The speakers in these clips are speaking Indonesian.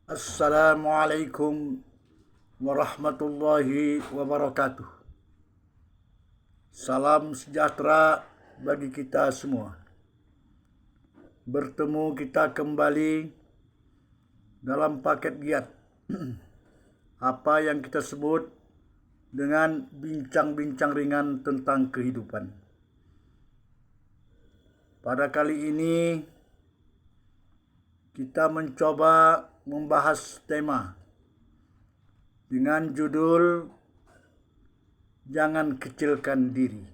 Assalamualaikum warahmatullahi wabarakatuh. Salam sejahtera bagi kita semua. Bertemu kita kembali dalam paket giat apa yang kita sebut dengan bincang-bincang ringan tentang kehidupan. Pada kali ini kita mencoba membahas tema dengan judul Jangan Kecilkan Diri.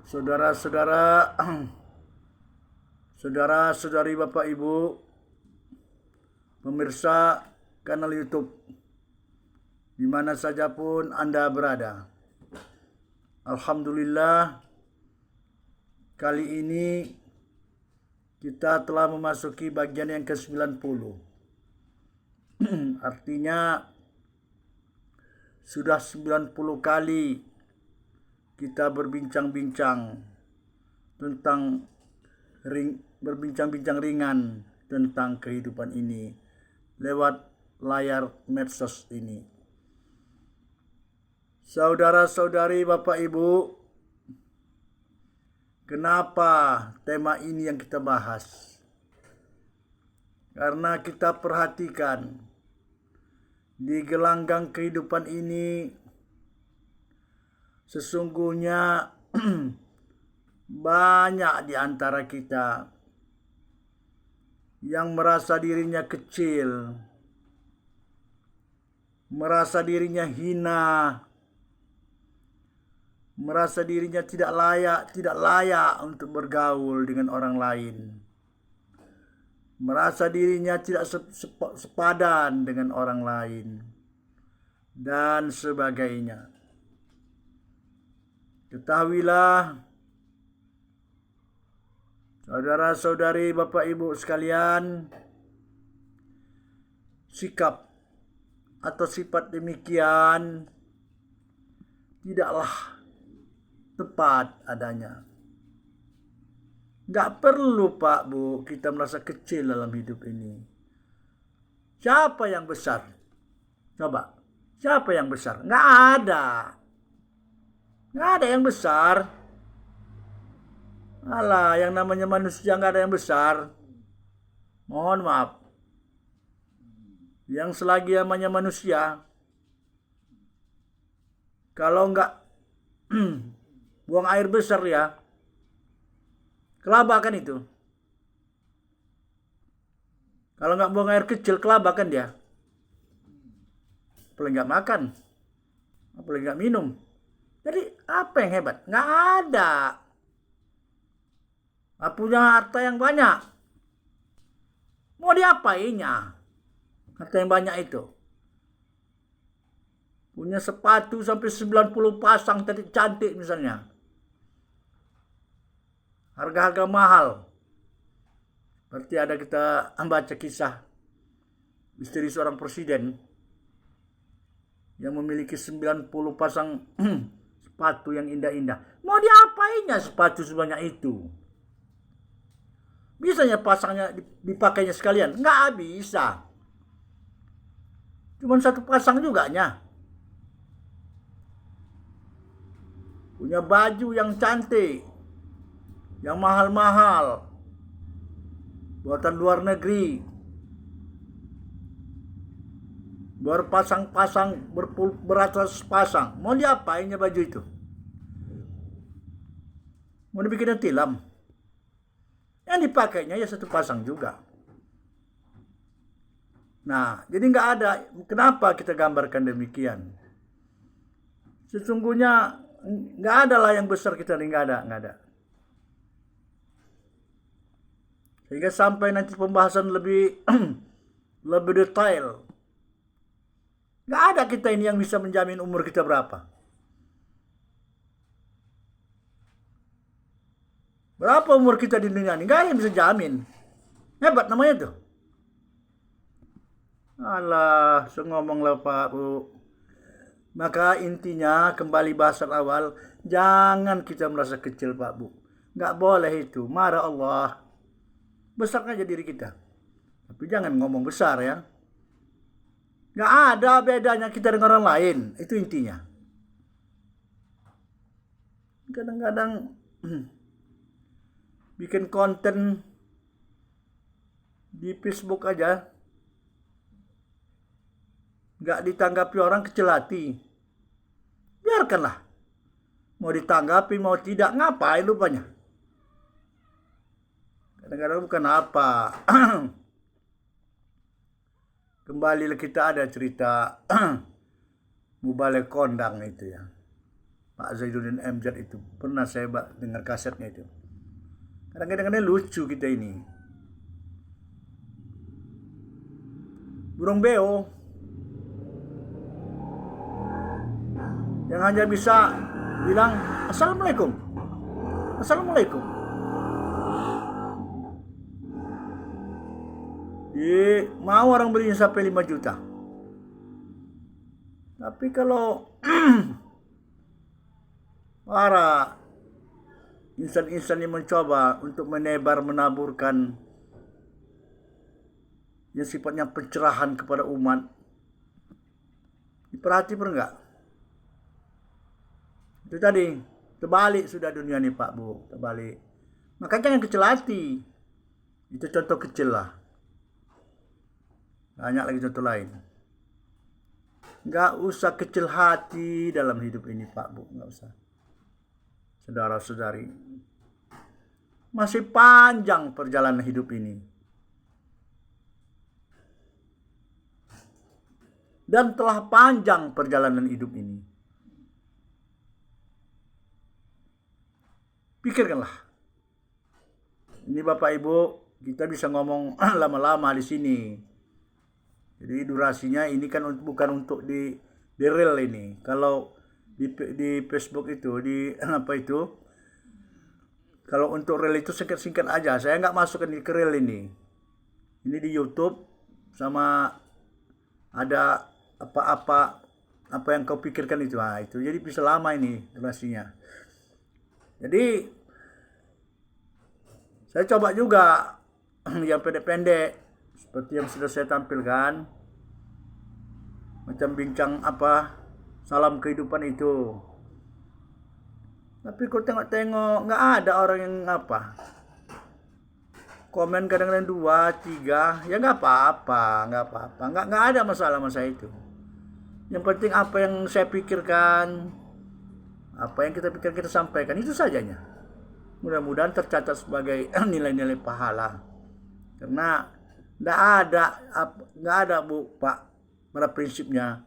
Saudara-saudara, saudara-saudari, Bapak Ibu, pemirsa kanal YouTube di mana saja pun Anda berada. Alhamdulillah, kali ini kita telah memasuki bagian yang ke-90. Artinya sudah 90 kali kita berbincang-bincang tentang berbincang-bincang ringan tentang kehidupan ini lewat layar medsos ini. Saudara-saudari, Bapak Ibu, kenapa tema ini yang kita bahas? Karena kita perhatikan di gelanggang kehidupan ini sesungguhnya banyak di antara kita yang merasa dirinya kecil, merasa dirinya hina, merasa dirinya tidak layak untuk bergaul dengan orang lain, merasa dirinya tidak sepadan dengan orang lain, dan sebagainya. Ketahuilah, saudara-saudari, Bapak Ibu sekalian, sikap atau sifat demikian tidaklah tepat adanya. Gak perlu, Pak, Bu, kita merasa kecil dalam hidup ini. Siapa yang besar? Coba, siapa yang besar? Gak ada. Gak ada yang besar. Alah, yang namanya manusia gak ada yang besar. Mohon maaf. Yang selagi namanya manusia, kalau gak buang air besar ya, kelaba kan itu. Kalau nggak buang air kecil, kelaba kan dia. Apalagi nggak makan, apalagi nggak minum. Jadi apa yang hebat? Nggak ada. Punya harta yang banyak. Mau diapainya? Harta yang banyak itu. Punya sepatu sampai 90 pasang cantik misalnya. Harga-harga mahal. Berarti ada kita membaca kisah istri seorang presiden yang memiliki 90 pasang sepatu yang indah-indah. Mau diapainya sepatu sebanyak itu? Bisanya pasangnya dipakainya sekalian? Nggak bisa. Cuman satu pasang juga nya. Punya baju yang cantik, yang mahal-mahal, buatan luar negeri, berpasang-pasang, beratus pasang. Mau diapainnya baju itu? Mau dibikin tilam? Yang dipakainya ya satu pasang juga. Nah, jadi nggak ada. Kenapa kita gambarkan demikian? Sesungguhnya nggak ada lah yang besar kita ini, nggak ada. Sehingga sampai nanti pembahasan lebih lebih detail. Nggak ada kita ini yang bisa menjamin umur kita berapa. Berapa umur kita di dunia ini? Nggak ada yang bisa jamin. Hebat namanya tuh. Alah, ngomonglah Pak Bu. Maka intinya kembali bahasan awal, jangan kita merasa kecil Pak Bu. Nggak boleh itu, marah Allah. Besarkan aja diri kita. Tapi jangan ngomong besar ya. Nggak ada bedanya kita dengan orang lain. Itu intinya. Kadang-kadang bikin konten di Facebook aja nggak ditanggapi orang, kecil hati. Biarkanlah. Mau ditanggapi mau tidak, ngapain rupanya. Kadang-kadang bukan apa. Kembali kita ada cerita Mubalek Kondang itu ya. Pak Zainuddin MZ itu. Pernah saya dengar kasetnya itu. Kadang-kadang lucu kita ini. Burung beo yang hanya bisa bilang Assalamualaikum. Assalamualaikum. Mau orang belinya sampai 5 juta. Tapi kalau para insan-insan yang mencoba untuk menaburkan yang sifatnya pencerahan kepada umat, diperhati per enggak? Itu tadi, terbalik sudah dunia nih Pak Bu, terbalik. Makanya jangan kecil hati. Itu contoh kecil lah. Banyak lagi contoh lain. Nggak usah kecil hati dalam hidup ini Pak Bu, nggak usah. Saudara-saudari, masih panjang perjalanan hidup ini. Dan telah panjang perjalanan hidup ini. Pikirkanlah. Ini Bapak Ibu, kita bisa ngomong lama-lama di sini. Jadi durasinya ini kan bukan untuk di reel ini. Kalau di Facebook itu, di apa itu, kalau untuk reel itu singkat-singkat aja. Saya nggak masukkan ke reel ini. Ini di YouTube sama ada apa yang kau pikirkan itu. Nah, itu jadi bisa lama ini durasinya. Jadi saya coba juga yang pendek-pendek seperti yang sudah saya tampilkan, macam bincang salam kehidupan itu. Tapi kok tengok-tengok nggak ada orang yang komen kadang-kadang 2, 3, ya nggak apa-apa, nggak ada masalah saya itu. Yang penting apa yang saya pikirkan, apa yang kita pikirkan kita sampaikan, itu sajanya. Mudah-mudahan tercatat sebagai nilai-nilai pahala. Karena nggak ada Bu Pak, pada prinsipnya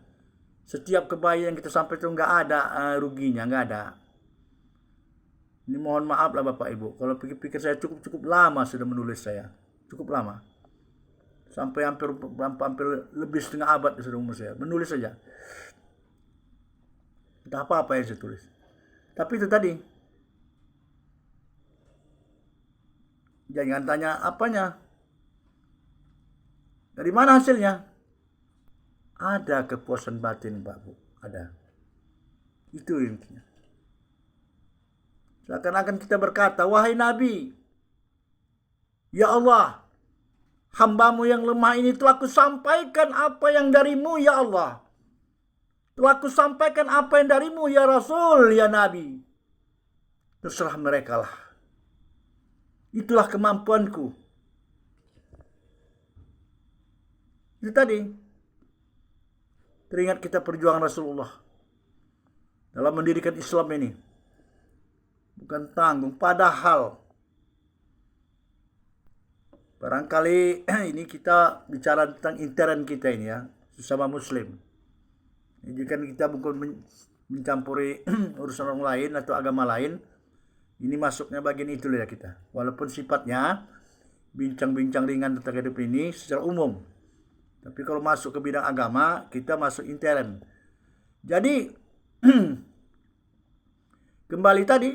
setiap kebaikan yang kita sampaikan itu nggak ada ruginya, nggak ada. Ini mohon maaf lah Bapak Ibu, kalau pikir-pikir saya cukup lama sudah menulis saya, cukup lama. Sampai hampir lebih setengah abad sudah umur saya menulis saja. Entah apa yang saya tulis. Tapi itu tadi, jangan tanya apanya, dari mana hasilnya. Ada kepuasan batin Pak Bu, ada. Itu intinya. Seakan-akan kita berkata, wahai Nabi, ya Allah, hamba-Mu yang lemah ini telah kusampaikan apa yang dari-Mu ya Allah. Telah kusampaikan apa yang dari-Mu ya Rasul, ya Nabi. Terserah mereka lah. Itulah kemampuanku. Itu tadi. Teringat kita perjuangan Rasulullah dalam mendirikan Islam ini. Bukan tanggung. Padahal barangkali ini kita bicara tentang intern kita ini ya, sesama muslim. Jika kita bukan mencampuri urusan orang lain atau agama lain, ini masuknya bagian itu ya kita. Walaupun sifatnya bincang-bincang ringan tentang hidup ini secara umum. Tapi kalau masuk ke bidang agama, kita masuk intern. Jadi, kembali tadi,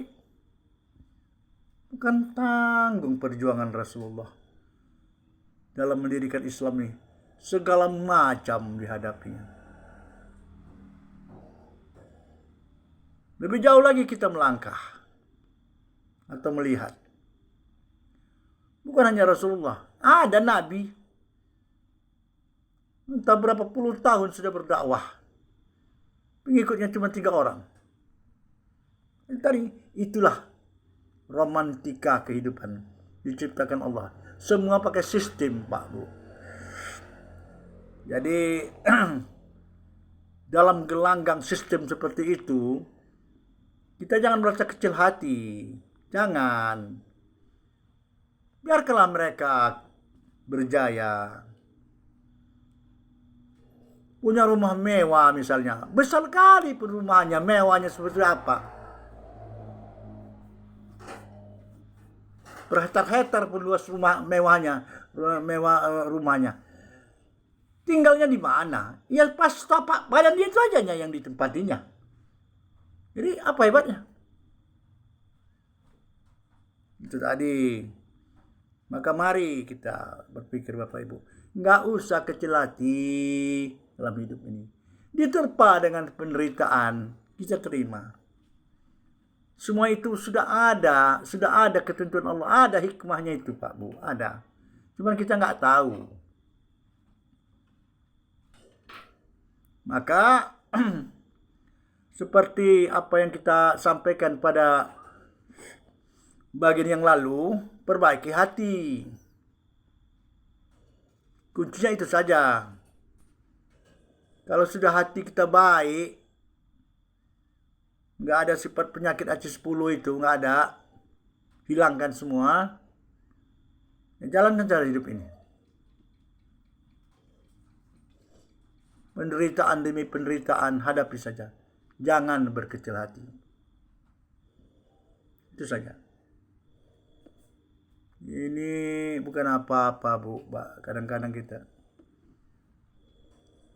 bukan tanggung perjuangan Rasulullah dalam mendirikan Islam ini. Segala macam dihadapinya. Lebih jauh lagi kita melangkah atau melihat. Bukan Bukan hanya Rasulullah, ada Nabi. Entah berapa puluh tahun sudah berdakwah. Pengikutnya cuma 3 orang. Tadi itulah romantika kehidupan diciptakan Allah. Semua pakai sistem, Pak Bu. Jadi dalam gelanggang sistem seperti itu, kita jangan merasa kecil hati. Jangan. Biarkanlah mereka berjaya. Punya rumah mewah misalnya. Besar kali pun rumahnya, mewahnya seperti apa. Berhektar-hektar pun luas rumah mewahnya, rumahnya. Tinggalnya di mana? Ya pas tapak badan dia itu aja yang ditempatinya. Jadi apa hebatnya? Itu tadi. Maka mari kita berpikir Bapak Ibu. Nggak usah kecil hati dalam hidup ini. Diterpa dengan penderitaan, kita terima. Semua itu sudah ada ketentuan Allah, ada hikmahnya itu Pak Bu, ada. Cuman kita nggak tahu. Maka seperti apa yang kita sampaikan pada bagian yang lalu, perbaiki hati. Kuncinya itu saja. Kalau sudah hati kita baik, nggak ada sifat penyakit AC10 itu, nggak ada, hilangkan semua. Jalankan cara hidup ini. Penderitaan demi penderitaan hadapi saja. Jangan berkecil hati. Itu saja. Ini bukan apa-apa Bu. Kadang-kadang kita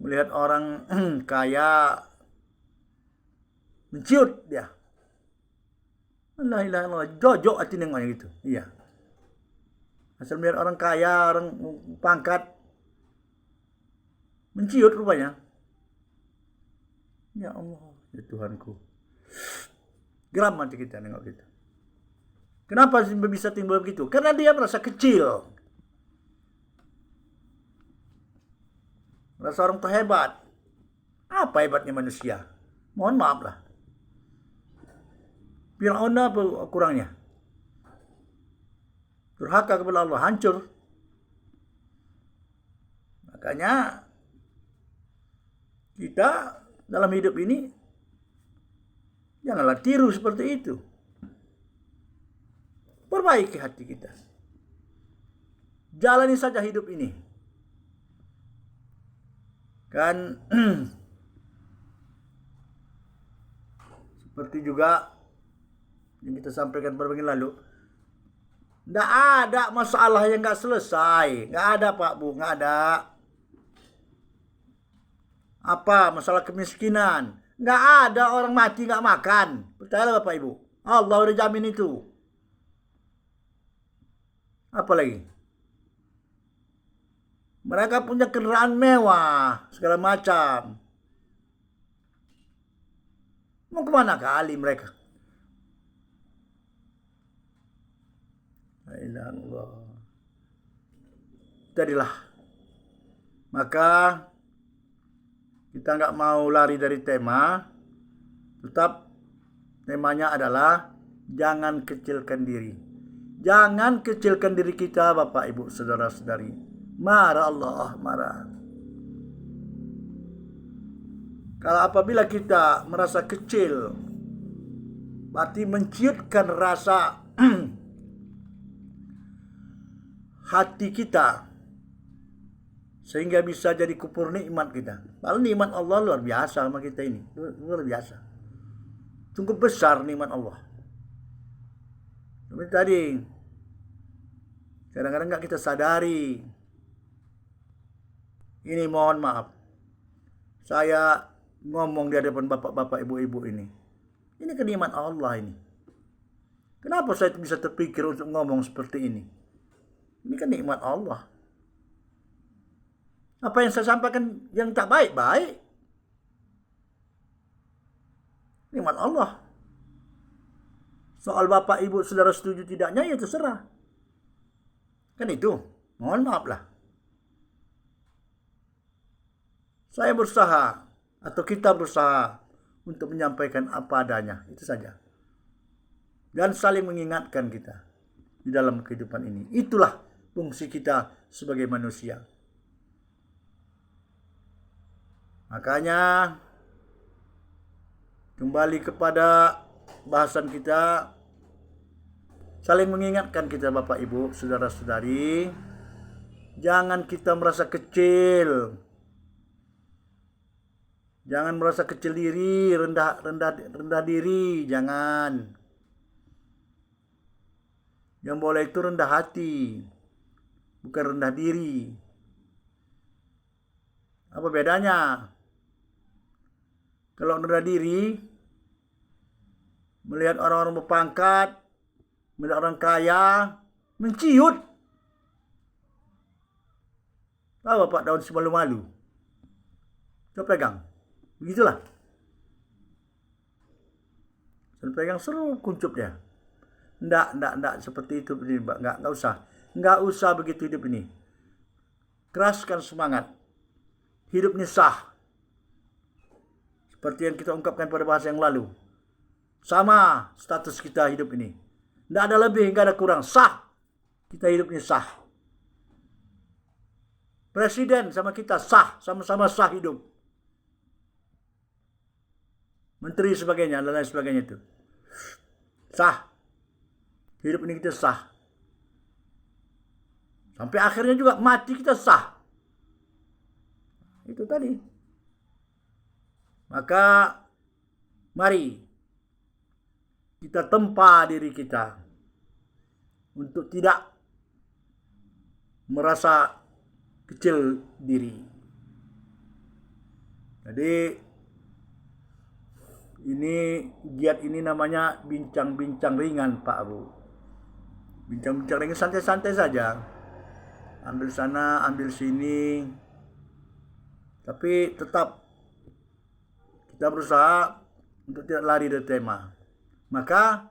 melihat orang kaya menciut dia. La ilaha illallah, jojok hati nengoknya gitu. Iya. Asal melihat orang kaya, orang pangkat menciut rupanya. Ya Allah, ya Tuhanku. Geram hati kita nengok gitu. Kenapa bisa timbul begitu? Karena dia merasa kecil. Merasa orang terhebat. Apa hebatnya manusia? Mohon maaf lah. Fir'aun apa kurangnya? Durhaka kepada Allah, hancur. Makanya kita dalam hidup ini janganlah tiru seperti itu. Perbaiki hati kita. Jalani saja hidup ini. Kan seperti juga yang kita sampaikan pada bagian lalu, tidak ada masalah yang nggak selesai. Nggak ada Pak Bu, nggak ada. Apa masalah kemiskinan? Nggak ada orang mati nggak makan. Percayalah Bapak Ibu. Allah udah jamin itu. Apa lagi? Mereka punya kendaraan mewah, segala macam. Mau kemana kali mereka? La ilaha illallah. Jadilah. Maka kita nggak mau lari dari tema. Tetap temanya adalah jangan kecilkan diri. Jangan kecilkan diri kita Bapak Ibu Saudara-saudari. Marah Allah, marah. Kalau apabila kita merasa kecil, berarti menciutkan rasa hati kita, sehingga bisa jadi kupur nikmat kita. Kalau nikmat Allah luar biasa sama kita ini, luar biasa. Cukup besar nikmat Allah. Seperti tadi, kadang-kadang nggak kita sadari. Ini mohon maaf, saya ngomong di hadapan bapak-bapak, ibu-ibu ini. Ini kenikmatan Allah ini. Kenapa saya bisa terpikir untuk ngomong seperti ini? Ini kan nikmat Allah. Apa yang saya sampaikan yang tak baik-baik, nikmat Allah. Soal bapak ibu saudara setuju tidaknya ya terserah. Kan itu, mohon maaf lah. Saya berusaha, atau kita berusaha untuk menyampaikan apa adanya, itu saja. Dan saling mengingatkan kita di dalam kehidupan ini. Itulah fungsi kita sebagai manusia. Makanya kembali kepada bahasan kita, saling mengingatkan kita Bapak Ibu, saudara-saudari, jangan kita merasa kecil. Jangan merasa kecil diri, rendah diri, jangan. Yang boleh itu rendah hati, bukan rendah diri. Apa bedanya? Kalau rendah diri, melihat orang-orang berpangkat, melihat orang kaya, menciut. Tahu Bapak daun semalu-malu? Coba pegang. Begitulah. Saya pegang seru kuncup dia. Enggak seperti itu, enggak usah. Enggak usah begitu hidup ini. Keraskan semangat. Hidup ini sah. Seperti yang kita ungkapkan pada bahasa yang lalu. Sama status kita hidup ini. Enggak ada lebih, enggak ada kurang. Sah. Kita hidup ini sah. Presiden sama kita sah, sama-sama sah hidup. Menteri sebagainya, dan lain sebagainya itu. Sah. Hidup ini kita sah. Sampai akhirnya juga mati kita sah. Itu tadi. Maka mari kita tempa diri kita untuk tidak merasa kecil diri. Jadi ini giat ini namanya bincang-bincang ringan Pak Abu. Bincang-bincang ringan santai-santai saja. Ambil sana, ambil sini. Tapi tetap kita berusaha untuk tidak lari dari tema. Maka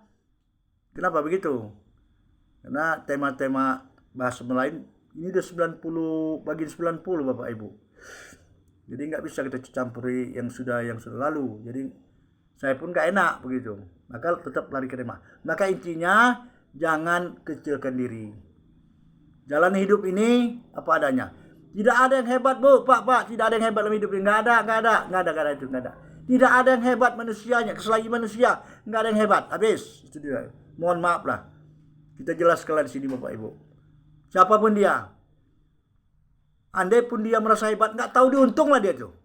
kenapa begitu? Karena tema-tema bahasa lain ini udah 90 bagi 90 Bapak Ibu. Jadi nggak bisa kita campuri yang sudah lalu. Jadi saya pun gak enak begitu. Maka tetap lari ke tema. Maka intinya jangan kecilkan diri. Jalan hidup ini apa adanya. Tidak ada yang hebat Bu, Pak. Tidak ada yang hebat dalam hidup ini. Nggak ada itu. Tidak ada yang hebat manusianya. Selagi manusia nggak ada yang hebat. Habis. Itu dia. Mohon maaf lah. Kita jelaskan di sini Bapak Ibu. Siapapun dia. Andai pun dia merasa hebat, nggak tahu diuntung lah dia tuh.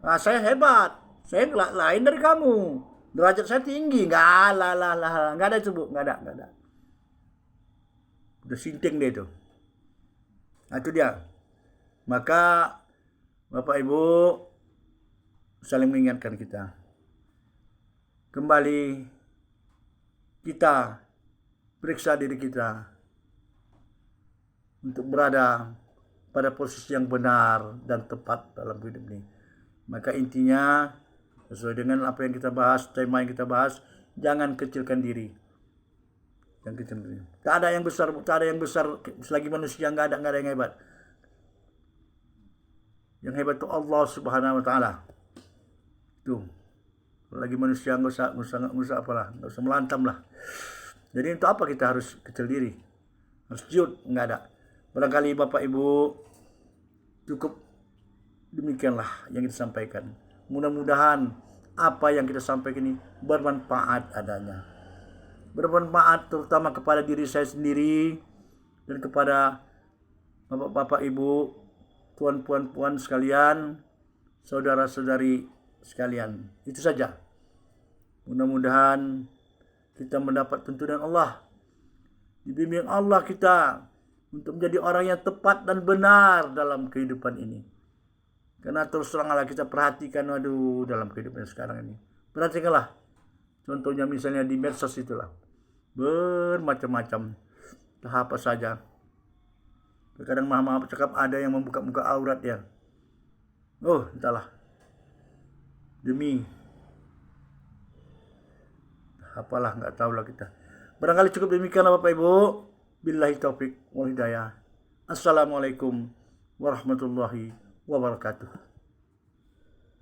Nah, saya hebat, saya lain dari kamu, derajat saya tinggi, nggak ada itu Bu, nggak ada. Udah sinting dia itu. Nah itu dia. Maka Bapak Ibu saling mengingatkan kita. Kembali kita periksa diri kita untuk berada pada posisi yang benar dan tepat dalam hidup ini. Maka intinya sesuai dengan apa yang kita bahas, tema yang kita bahas, jangan kecilkan diri. Jangan kecilkan diri. Tak ada yang besar, selagi manusia nggak ada yang hebat. Yang hebat itu Allah Subhanahu wa taala. Tuh. Lagi manusia nggak usah melantam lah. Jadi untuk apa kita harus kecil diri? Harus ciut, nggak ada. Barangkali Bapak Ibu cukup demikianlah yang kita sampaikan. Mudah-mudahan apa yang kita sampaikan ini bermanfaat adanya. Bermanfaat terutama kepada diri saya sendiri dan kepada Bapak-bapak, Ibu, tuan puan sekalian, saudara-saudari sekalian. Itu saja. Mudah-mudahan kita mendapat tuntunan Allah. Dibimbing Allah kita untuk menjadi orang yang tepat dan benar dalam kehidupan ini. Karena terus teranglah kita perhatikan, dalam kehidupan sekarang ini. Perhatikanlah. Contohnya misalnya di medsos itulah. Bermacam-macam. Apa saja. Terkadang maaf cakap ada yang membuka-buka aurat ya. Oh, entahlah. Demi. Apalah, nggak tahulah kita. Barangkali cukup demikian Bapak Ibu. Billahi taufik wal hidayah. Assalamualaikum warahmatullahi wabarakatuh.